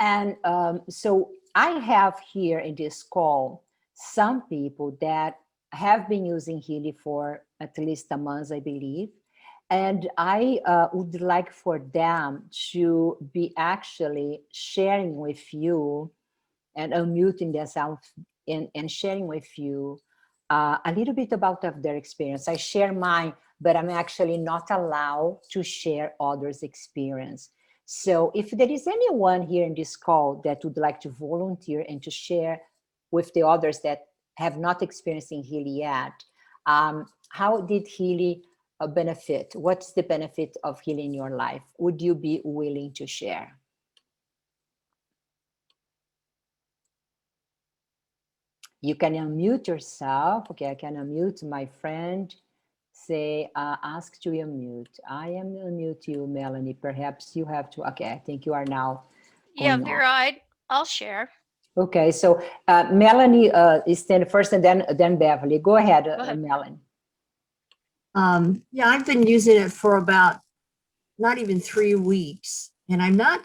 And so I have here in this call some people that have been using Healy for at least a month, I believe. And I would like for them to be actually sharing with you and unmuting themselves and sharing with you a little bit about of their experience. I share mine, but I'm actually not allowed to share others' experience. So if there is anyone here in this call that would like to volunteer and to share with the others that have not experienced Healy yet, how did Healy benefit? What's the benefit of Healy in your life? Would you be willing to share? You can unmute yourself. Okay, I can unmute my friend. Say, ask to unmute. I am unmute you, Melanie. Perhaps you have to. Okay, I think you are now Yeah, going on. Vera, I'll share. Okay, so Melanie is then first, and then Beverly. Go ahead, Go ahead. Melanie. Yeah, I've been using it for about not even 3 weeks, and I'm not.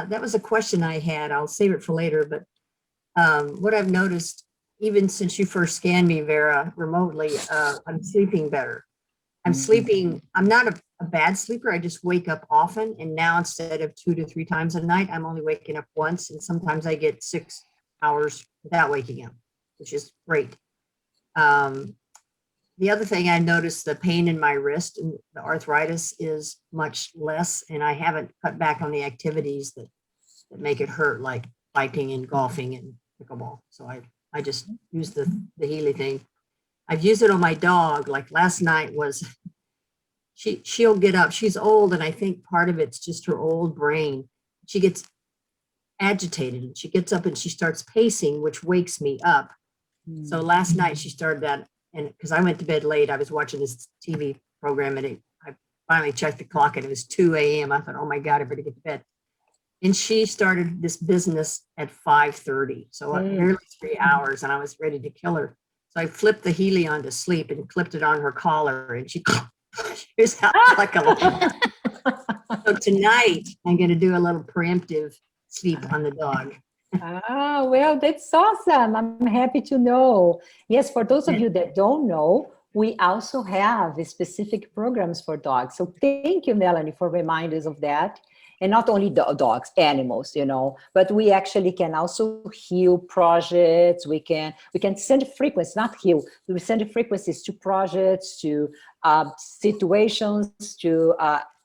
That was a question I had. I'll save it for later. But what I've noticed, even since you first scanned me, Vera, remotely, I'm sleeping better. I'm sleeping. I'm not a bad sleeper. I just wake up often, and now instead of 2 to 3 times a night, I'm only waking up once, and sometimes I get 6 hours without waking up, which is great. Um, the other thing I noticed, the pain in my wrist and the arthritis is much less, and I haven't cut back on the activities that make it hurt, like biking and golfing and pickleball. So I just use the Healy thing. I've used it on my dog. Like last night was she'll get up. She's old, and I think part of it's just her old brain. She gets agitated, and she gets up and she starts pacing, which wakes me up. So last night she started that, and because I went to bed late, I was watching this TV program, and I finally checked the clock, and it was 2 a.m. I thought, oh my God, I better get to bed. And she started this business at 5:30, so nearly 3 hours, and I was ready to kill her. So I flipped the Healy on to sleep and clipped it on her collar, and she was out like a lion. So tonight I'm going to do a little preemptive sleep on the dog. Ah, well, that's awesome. I'm happy to know. Yes, for those of you that don't know, we also have specific programs for dogs. So thank you, Melanie, for reminders of that. And not only dogs, animals, but we actually can also heal projects. We can send frequencies, not heal. We send frequencies to projects, to situations, to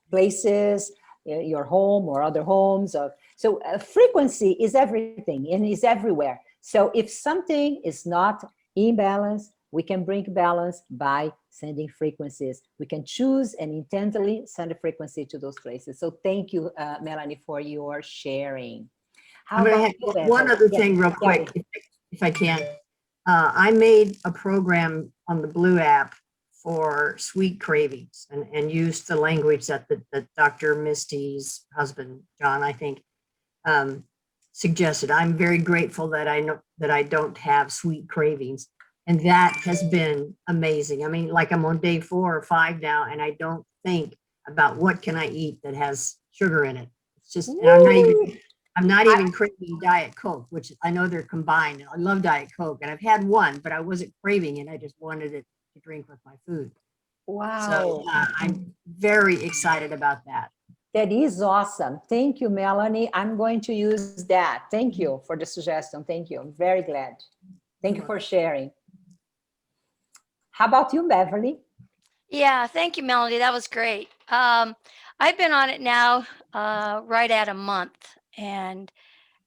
places, your home or other homes. So frequency is everything and is everywhere. So if something is not in balance, we can bring balance by sending frequencies. We can choose and intentionally send a frequency to those places. So thank you, Melanie, for your sharing. How I'm going to about have you, one Beverly? other Yes, thing real Beverly. quick, if I can. I made a program on the Blue app for sweet cravings and used the language that that Dr. Misty's husband, John, I think, suggested. I'm very grateful that I know that I don't have sweet cravings. And that has been amazing. I mean, like I'm on day 4 or 5 now, and I don't think about what can I eat that has sugar in it. It's just, and I'm not even craving Diet Coke, which I know they're combined. I love Diet Coke, and I've had one, but I wasn't craving it. I just wanted it to drink with my food. So Wow. I'm very excited about that. That is awesome. Thank you, Melanie. I'm going to use that. Thank you for the suggestion. Thank you. I'm very glad. Thank you for sharing. How about you, Beverly? Yeah, thank you, Melody. That was great. I've been on it now right at a month. And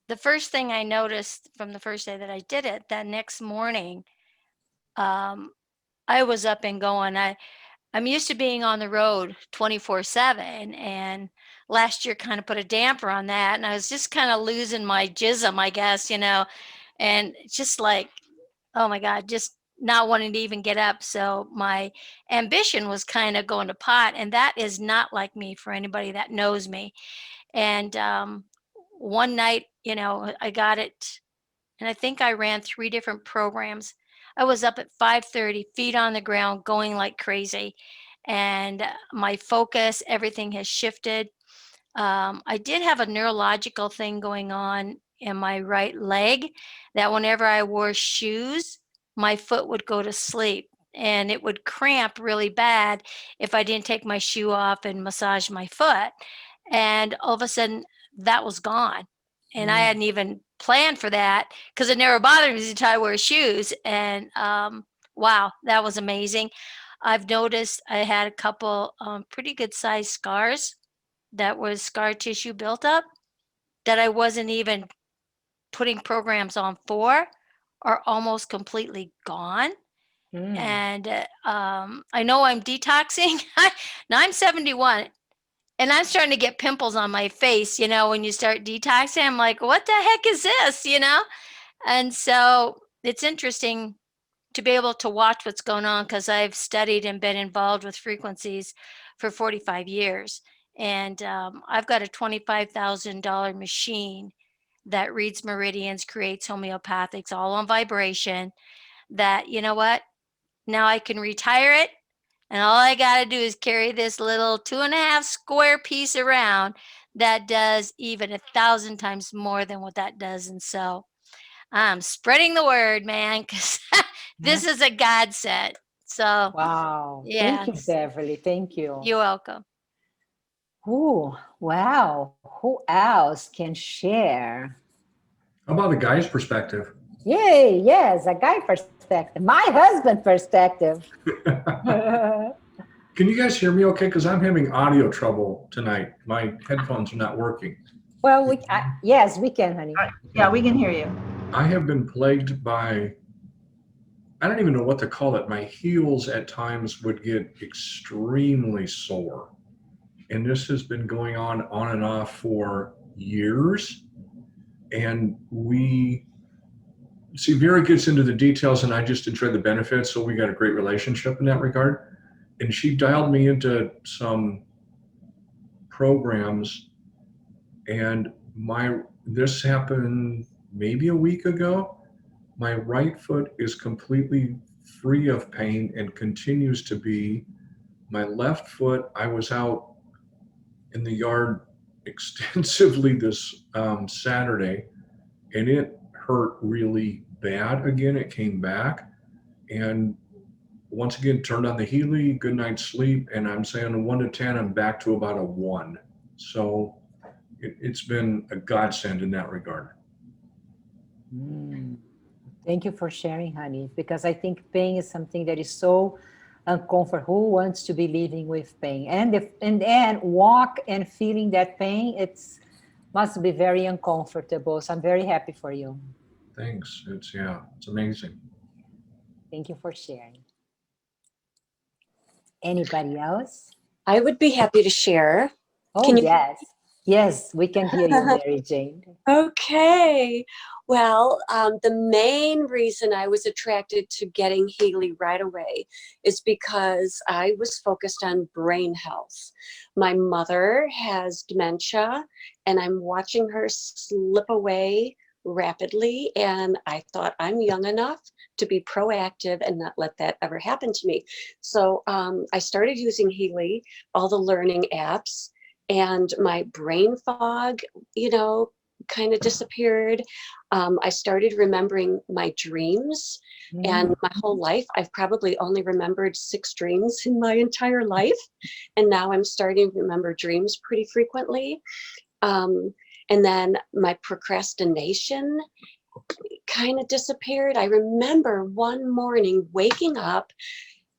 the first thing I noticed from the first day that I did it, that next morning, um, I was up and going. I'm used to being on the road 24/7, and last year kind of put a damper on that, and I was just kind of losing my jism, I guess, and just like, oh my God, just not wanting to even get up. So my ambition was kind of going to pot, and that is not like me for anybody that knows me. And one night, I got it, and I think I ran 3 different programs. I was up at 5:30, feet on the ground, going like crazy, and my focus, everything has shifted. I did have a neurological thing going on in my right leg that whenever I wore shoes, my foot would go to sleep and it would cramp really bad if I didn't take my shoe off and massage my foot. And all of a sudden, that was gone. And I hadn't even planned for that because it never bothered me to try to wear shoes. And wow, that was amazing. I've noticed I had a couple pretty good sized scars that was scar tissue built up that I wasn't even putting programs on for are almost completely gone. Mm. And I know I'm detoxing. Now I'm 71 and I'm starting to get pimples on my face, when you start detoxing. I'm like, what the heck is this, And so it's interesting to be able to watch what's going on because I've studied and been involved with frequencies for 45 years. And I've got a $25,000 machine that reads meridians, creates homeopathics, all on vibration. That, you know what? Now I can retire it. And all I got to do is carry this little 2.5 square piece around that does even 1,000 times more than what that does. And so I'm spreading the word, man, because this is a godsend. So, Wow. Thank you, yes, Beverly. Thank you. you're welcome. Ooh, wow. Who else can share? How about a guy's perspective? Yay, yes, a guy perspective. My husband perspective. Can you guys hear me okay? Because I'm having audio trouble tonight. My headphones are not working. Well, yes, we can, honey. Yeah, we can hear you. I have been plagued by, I don't even know what to call it. My heels at times would get extremely sore. And this has been going on and off for years. And Vera gets into the details and I just enjoy the benefits. So we got a great relationship in that regard. And she dialed me into some programs, and this happened maybe a week ago. My right foot is completely free of pain and continues to be. My left foot, I was out in the yard extensively this Saturday, and it hurt really bad again. It came back, and once again, turned on the Healy, good night's sleep, and I'm saying a 1 to 10, I'm back to about a 1. So it's been a godsend in that regard. Thank you for sharing, honey, because I think pain is something that is so uncomfortable. Who wants to be living with pain? And walk and feeling that pain, must be very uncomfortable. So I'm very happy for you. Thanks. It's amazing. Thank you for sharing. Anybody else? I would be happy to share. Oh, yes. Yes, we can hear you, Mary Jane. Okay. Well, the main reason I was attracted to getting Healy right away is because I was focused on brain health. My mother has dementia, and I'm watching her slip away rapidly, and I thought I'm young enough to be proactive and not let that ever happen to me. So I started using Healy, all the learning apps, and my brain fog, kind of disappeared. I started remembering my dreams, and my whole life, I've probably only remembered 6 dreams in my entire life. And now I'm starting to remember dreams pretty frequently. And then my procrastination kind of disappeared. I remember one morning waking up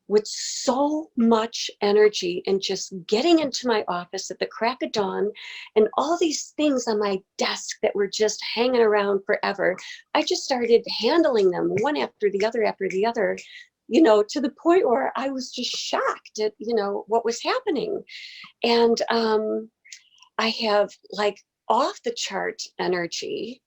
with so much energy and just getting into my office at the crack of dawn, and all these things on my desk that were just hanging around forever. I just started handling them one after the other, to the point where I was just shocked at, what was happening. And I have like off the chart energy.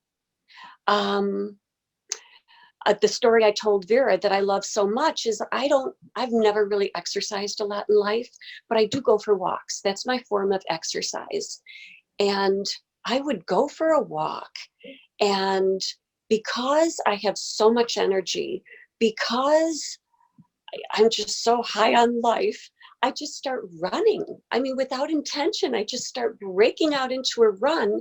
The story I told Vera that I love so much is I've never really exercised a lot in life, but I do go for walks. That's my form of exercise. And I would go for a walk, and because I have so much energy, because I'm just so high on life, I just start running. I mean, without intention, I just start breaking out into a run.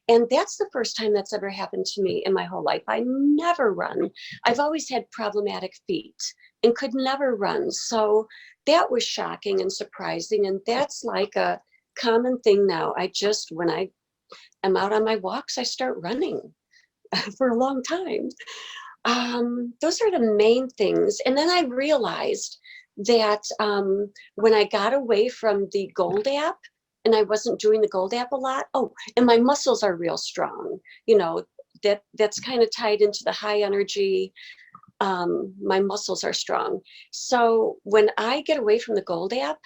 And that's the first time that's ever happened to me in my whole life. I never run. I've always had problematic feet and could never run. So that was shocking and surprising. And that's like a common thing now. When I am out on my walks, I start running for a long time. Those are the main things. And then I realized that when I got away from the Gold app and I wasn't doing the Gold app a lot, and my muscles are real strong, that's kind of tied into the high energy. My muscles are strong. So when I get away from the Gold app,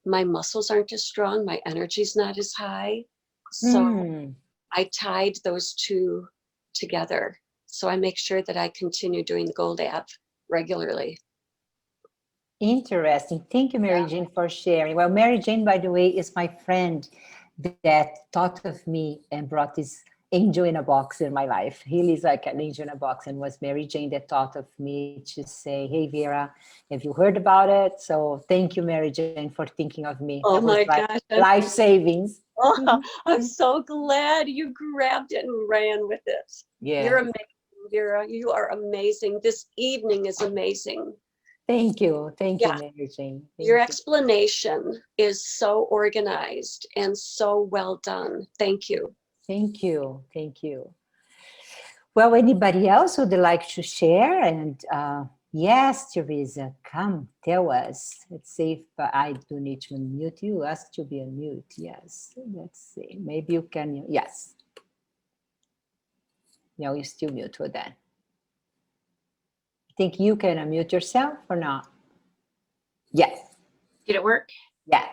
my muscles aren't as strong, my energy's not as high. So I tied those two together. So I make sure that I continue doing the Gold app regularly. Interesting. Thank you, Mary Jane, for sharing. Well, Mary Jane, by the way, is my friend that thought of me and brought this angel in a box in my life. Healy is like an angel in a box, and was Mary Jane that thought of me to say, hey, Vera, have you heard about it? So thank you, Mary Jane, for thinking of me. Oh that was my like gosh. life savings. Oh, I'm so glad you grabbed it and ran with it. Yeah. You're amazing, Vera. You are amazing. This evening is amazing. Thank you. Thank you, Yeah. Mary Jane. Thank Your you. explanation is so organized and so well done. Thank you. Thank you. Thank you. Well, anybody else would like to share? And yes, Teresa, come tell us. Let's see if I do need to unmute you. Ask to be unmute. Yes. Let's see. Maybe you can. Yes. No, you still mute for that. Think you can unmute yourself or not? Yes. Did it work? Yeah.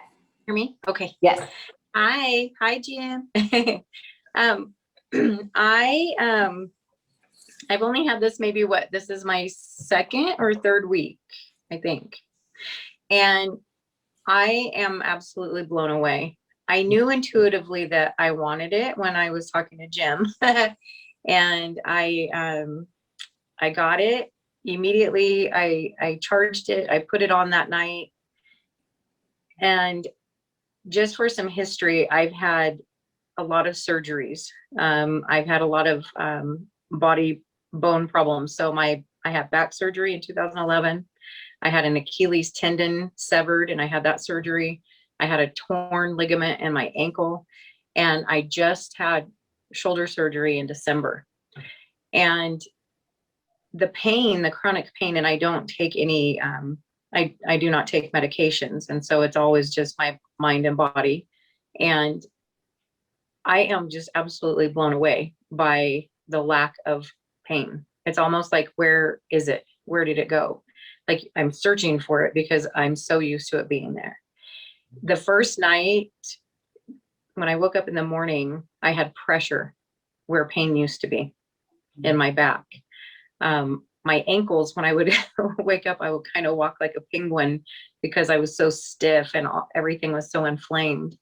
Hear me? Okay. Yes. Hi, Jan. I've only had this this is my second or third week, I think. And I am absolutely blown away. I knew intuitively that I wanted it when I was talking to Jim. And I got it immediately. I charged it. I put it on that night. And just for some history, I've had a lot of surgeries. I've had a lot of body bone problems. So I had back surgery in 2011. I had an Achilles tendon severed and I had that surgery. I had a torn ligament in my ankle, and I just had shoulder surgery in December. And the pain, the chronic pain, and I don't take any, I do not take medications. And so it's always just my mind and body. And I am just absolutely blown away by the lack of pain. It's almost like, where is it? Where did it go? Like I'm searching for it because I'm so used to it being there. The first night when I woke up in the morning, I had pressure where pain used to be in my back. My ankles, when I would wake up, I would kind of walk like a penguin because I was so stiff and everything was so inflamed.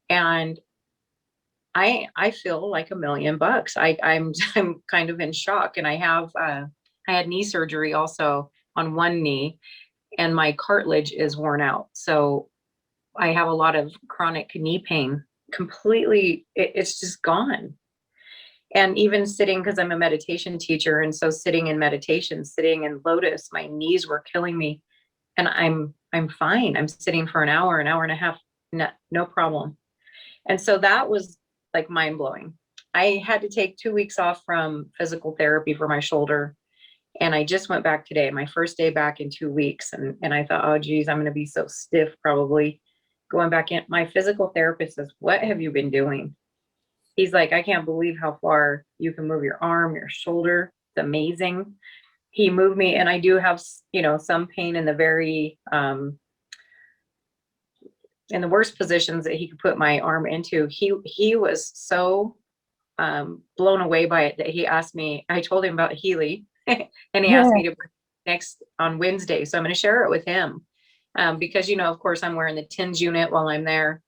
And I feel like $1,000,000. I'm kind of in shock. And I had knee surgery also on one knee, and my cartilage is worn out. So I have a lot of chronic knee pain. Completely, it's just gone. And even sitting, because I'm a meditation teacher, and so sitting in meditation, sitting in lotus, my knees were killing me, and I'm fine. I'm sitting for an hour and a half, no problem. And so that was like mind blowing. I had to take 2 weeks off from physical therapy for my shoulder, and I just went back today, my first day back in 2 weeks, and I thought, oh geez, I'm going to be so stiff probably going back in. My physical therapist says, what have you been doing? He's like, I can't believe how far you can move your arm, your shoulder. It's amazing. He moved me, and I do have, some pain in the very, in the worst positions that he could put my arm into. He was so blown away by it that he asked me, I told him about Healy, and he asked me to bring it next on Wednesday. So I'm going to share it with him because, of course, I'm wearing the TENS unit while I'm there.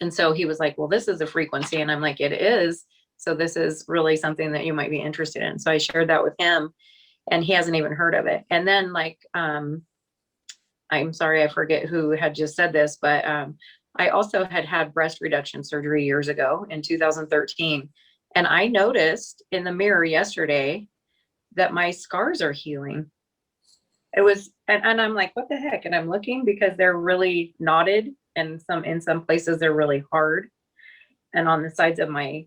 And so he was like, well, this is a frequency. And I'm like, it is. So this is really something that you might be interested in. So I shared that with him, and he hasn't even heard of it. And then I'm sorry, I forget who had just said this, but I also had breast reduction surgery years ago in 2013. And I noticed in the mirror yesterday that my scars are healing. It was, and I'm like, what the heck? And I'm looking because they're really knotted, and in some places they're really hard, and on the sides of my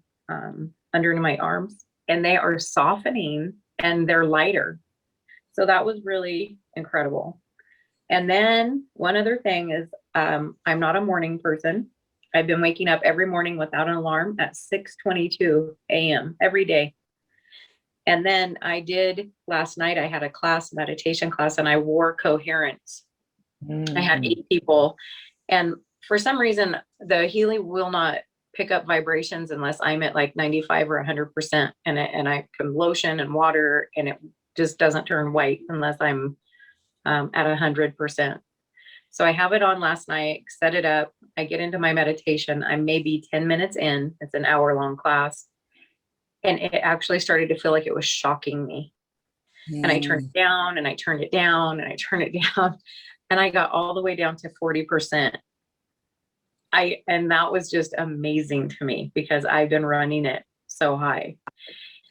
under my arms, and they are softening and they're lighter. So that was really incredible. And then one other thing is, I'm not a morning person. I've been waking up every morning without an alarm at 6:22 a.m. every day. And then last night I had a meditation class, and I wore coherence. I had 8 people, and for some reason the Healy will not pick up vibrations unless I'm at like 95 or 100%, and I can lotion and water, and it just doesn't turn white unless I'm at 100%. So I have it on last night, set it up. I get into my meditation. I'm maybe 10 minutes in. It's an hour-long class. And it actually started to feel like it was shocking me. And I turned it down, and I turned it down, and I turned it down. And I got all the way down to 40%. And that was just amazing to me because I've been running it so high.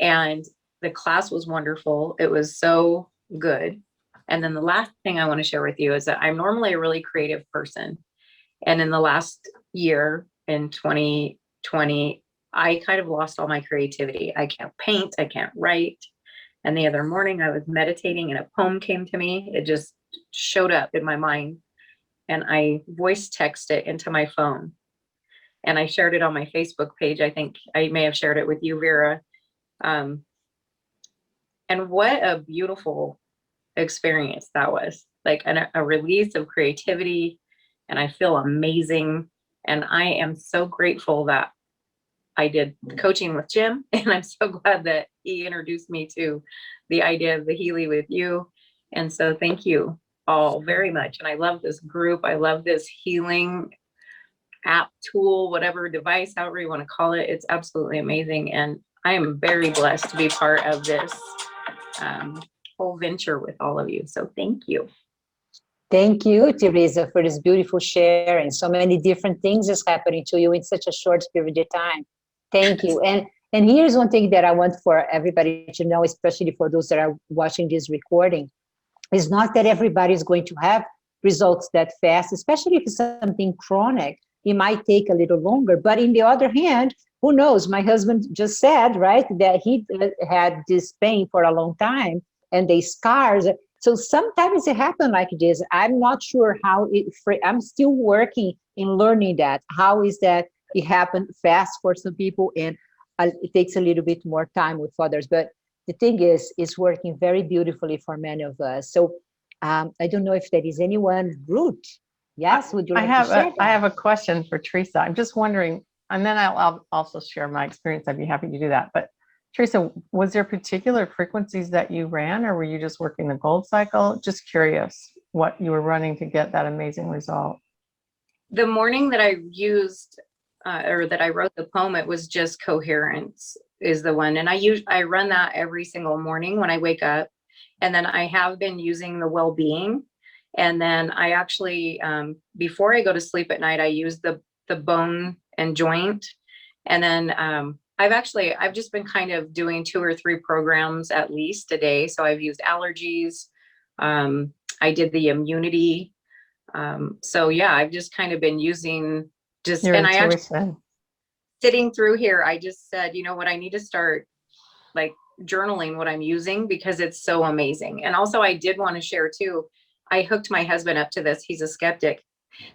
And the class was wonderful. It was so good. And then the last thing I want to share with you is that I'm normally a really creative person. And in the last year, in 2020, I kind of lost all my creativity. I can't paint, I can't write. And the other morning I was meditating and a poem came to me. It just showed up in my mind, and I voice texted it into my phone. And I shared it on my Facebook page. I think I may have shared it with you, Vera. And what a beautiful experience that was, like a release of creativity. And I feel amazing. And I am so grateful that I did coaching with Jim. And I'm so glad that he introduced me to the idea of the Healy with you. And so thank you all very much. And I love this group. I love this healing app, tool, whatever device, however you want to call it. It's absolutely amazing. And I am very blessed to be part of this whole venture with all of you. So thank you. Thank you, Teresa, for this beautiful share, and so many different things is happening to you in such a short period of time. Thank you. And here's one thing that I want for everybody to know, especially for those that are watching this recording, is not that everybody is going to have results that fast, especially if it's something chronic. It might take a little longer, but in the other hand, who knows? My husband just said, right, that he had this pain for a long time, and they scars. So sometimes it happens like this. I'm not sure how I'm still working in learning that. How is that it happened fast for some people, and it takes a little bit more time with others. But the thing is, it's working very beautifully for many of us. So I don't know if there is anyone, Ruth. Yes, would you like to share that? I have a question for Teresa. I'm just wondering, and then I'll also share my experience. I'd be happy to do that. But Teresa, was there particular frequencies that you ran, or were you just working the gold cycle? Just curious what you were running to get that amazing result. The morning that I used or that I wrote the poem, it was just coherence is the one. And I run that every single morning when I wake up. And then I have been using the well-being. And then I actually, before I go to sleep at night, I use the bone and joint. And then I've just been kind of doing 2 or 3 programs at least a day. So I've used allergies. I did the immunity. So yeah, I've just kind of been using I actually, sitting through here, I just said, you know what, I need to start like journaling what I'm using because it's so amazing. And also I did want to share too, I hooked my husband up to this. He's a skeptic.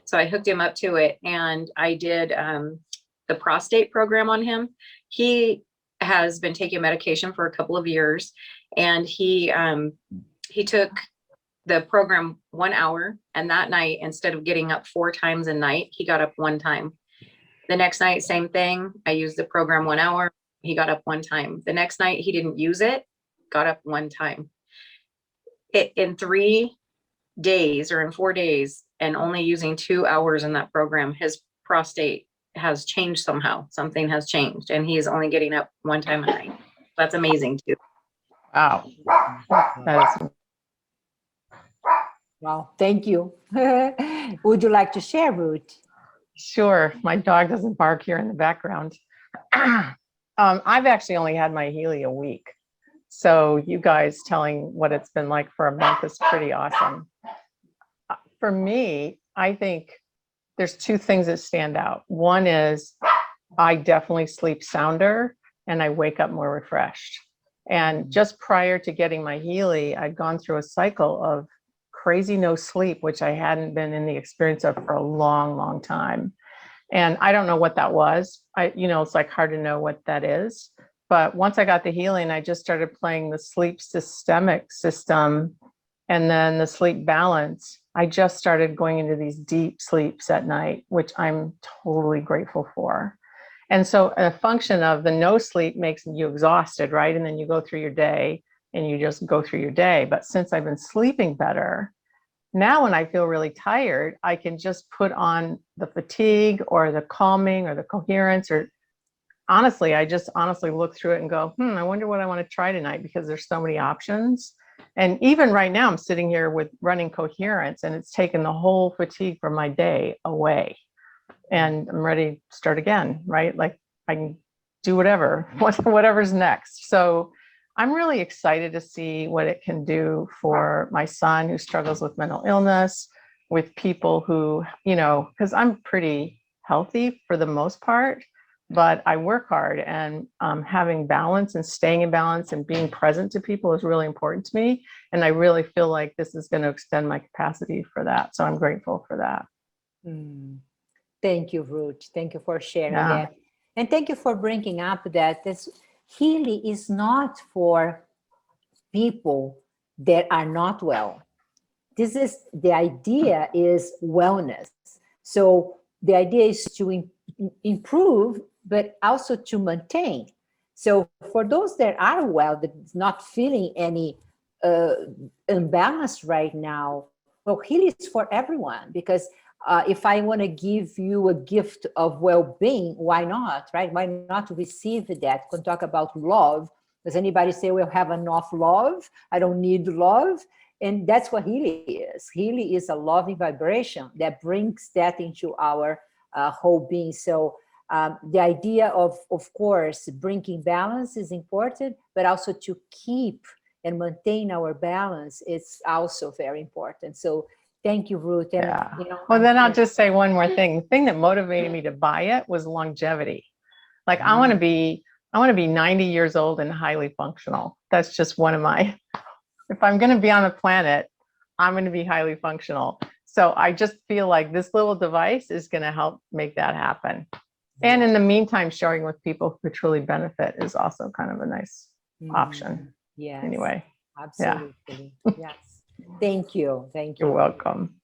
So I hooked him up to it, and I did the prostate program on him. He has been taking medication for a couple of years, and he took the program 1 hour, and that night, instead of getting up 4 times a night, he got up 1 time. The next night, same thing. I used the program 1 hour. He got up 1 time. The next night, he didn't use it, got up 1 time. In 3 days or in 4 days, and only using 2 hours in that program, his prostate has changed somehow. Something has changed, and he's only getting up 1 time a night. That's amazing too. Wow. That is Wow, thank you. Would you like to share, Ruth? Sure. My dog doesn't bark here in the background. I've actually only had my Healy a week. So you guys telling what it's been like for a month is pretty awesome. For me, I think there's two things that stand out. One is I definitely sleep sounder and I wake up more refreshed. And just prior to getting my Healy, I'd gone through a cycle of crazy no sleep, which I hadn't been in the experience of for a long, long time. And I don't know what that was. It's like hard to know what that is. But once I got the Healy and I just started playing the sleep systemic system and then the sleep balance, I just started going into these deep sleeps at night, which I'm totally grateful for. And so a function of the no sleep makes you exhausted, right? And then you go through your day and you just go through your day. But since I've been sleeping better, now when I feel really tired, I can just put on the fatigue or the calming or the coherence, or honestly, I just honestly look through it and go, I wonder what I want to try tonight, because there's so many options. And even right now I'm sitting here with running coherence and it's taken the whole fatigue from my day away. And I'm ready to start again, right? Like I can do whatever's next. So I'm really excited to see what it can do for my son who struggles with mental illness, with people who, because I'm pretty healthy for the most part, but I work hard, and having balance and staying in balance and being present to people is really important to me. And I really feel like this is going to extend my capacity for that. So I'm grateful for that. Thank you, Ruth. Thank you for sharing Yeah. that. And thank you for bringing up that this Healy is not for people that are not well. The idea is wellness. So the idea is to improve, but also to maintain. So for those that are well, that's not feeling any imbalance right now, well, Healy is for everyone, because if I want to give you a gift of well-being, why not, right? Why not receive that? Can talk about love. Does anybody say we'll have enough love? I don't need love. And that's what Healy is. Healy is a loving vibration that brings that into our whole being. So the idea of course, bringing balance is important, but also to keep and maintain our balance is also very important. So thank you, Ruth. And, Yeah. Well, then I'll just say one more thing. The thing that motivated me to buy it was longevity. Like I want to be 90 years old and highly functional. That's just one of my, if I'm going to be on the planet, I'm going to be highly functional. So I just feel like this little device is going to help make that happen. And in the meantime, sharing with people who truly benefit is also kind of a nice option. Yes. Anyway. Absolutely. Yeah. Yes. Thank you. Thank you. You're welcome.